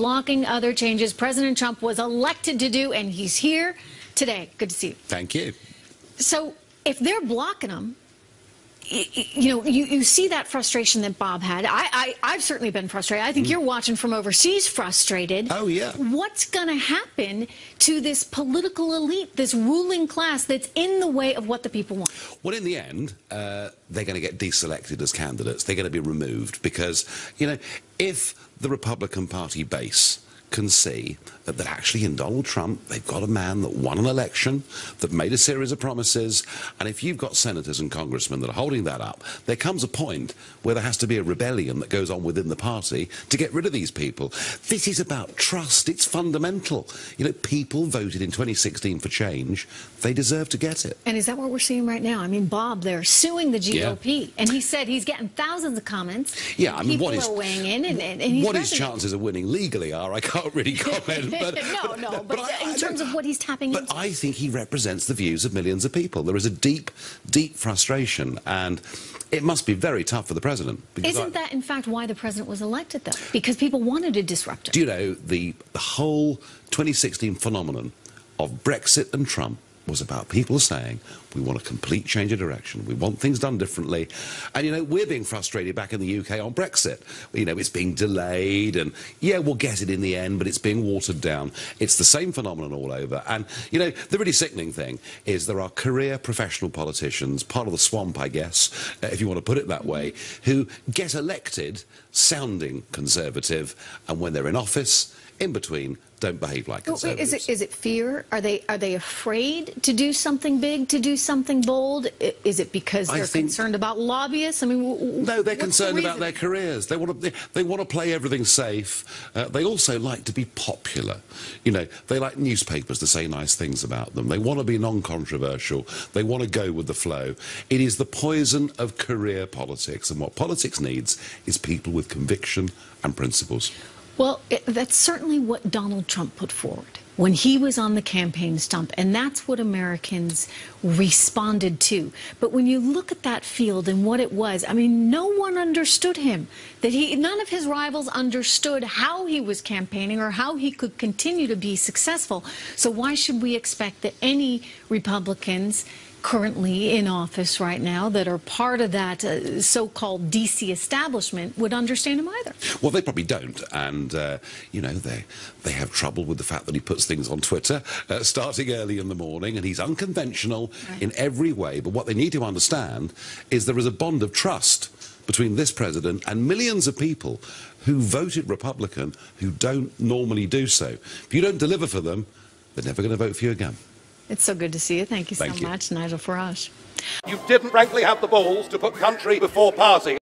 blocking other changes President Trump was elected to do, and he's here today. Good to see you. Thank you. So if they're blocking them, you see that frustration that Bob had. I've certainly been frustrated. I think you're watching from overseas frustrated. Oh, yeah. What's going to happen to this political elite, this ruling class that's in the way of what the people want? Well, in the end, they're going to get deselected as candidates. They're going to be removed because, if the Republican Party base can see that actually in Donald Trump, they've got a man that won an election, that made a series of promises, and if you've got senators and congressmen that are holding that up, there comes a point where there has to be a rebellion that goes on within the party to get rid of these people. This is about trust. It's fundamental. People voted in 2016 for change. They deserve to get it. And is that what we're seeing right now? I mean, Bob, they're suing the GOP, and he said he's getting thousands of comments. Yeah, I mean, people are weighing in, and he's what his chances of winning legally are, I can't really comment. But in terms of what he's tapping into. But I think he represents the views of millions of people. There is a deep, deep frustration, and it must be very tough for the president. Isn't that, in fact, why the president was elected, though? Because people wanted to disrupt him. Do you know, the whole 2016 phenomenon of Brexit and Trump was about people saying, we want a complete change of direction, we want things done differently. And, we're being frustrated back in the UK on Brexit. It's being delayed, and, yeah, we'll get it in the end, but it's being watered down. It's the same phenomenon all over. And, the really sickening thing is there are career professional politicians, part of the swamp, I guess, if you want to put it that way, who get elected sounding conservative, and when they're in office, in between, don't behave like conservatives. Is it fear? Are they afraid to do something big, to do something bold? Is it because they're concerned about lobbyists? I mean, no, they're concerned about their careers. They want to play everything safe. They also like to be popular. They like newspapers to say nice things about them. They want to be non-controversial. They want to go with the flow. It is the poison of career politics, and what politics needs is people with conviction and principles. Well, that's certainly what Donald Trump put forward when he was on the campaign stump, and that's what Americans responded to. But when you look at that field and what it was, I mean, no one understood him. None of his rivals understood how he was campaigning or how he could continue to be successful. So why should we expect that any Republicans currently in office right now that are part of that so-called DC establishment would understand him either? Well, they probably don't, and they have trouble with the fact that he puts things on Twitter starting early in the morning, and he's unconventional in every way. But what they need to understand is there is a bond of trust between this president and millions of people who voted Republican who don't normally do so. If you don't deliver for them, they're never going to vote for you again. It's so good to see you. Thank you so much, Nigel Farage. You didn't frankly have the balls to put country before party.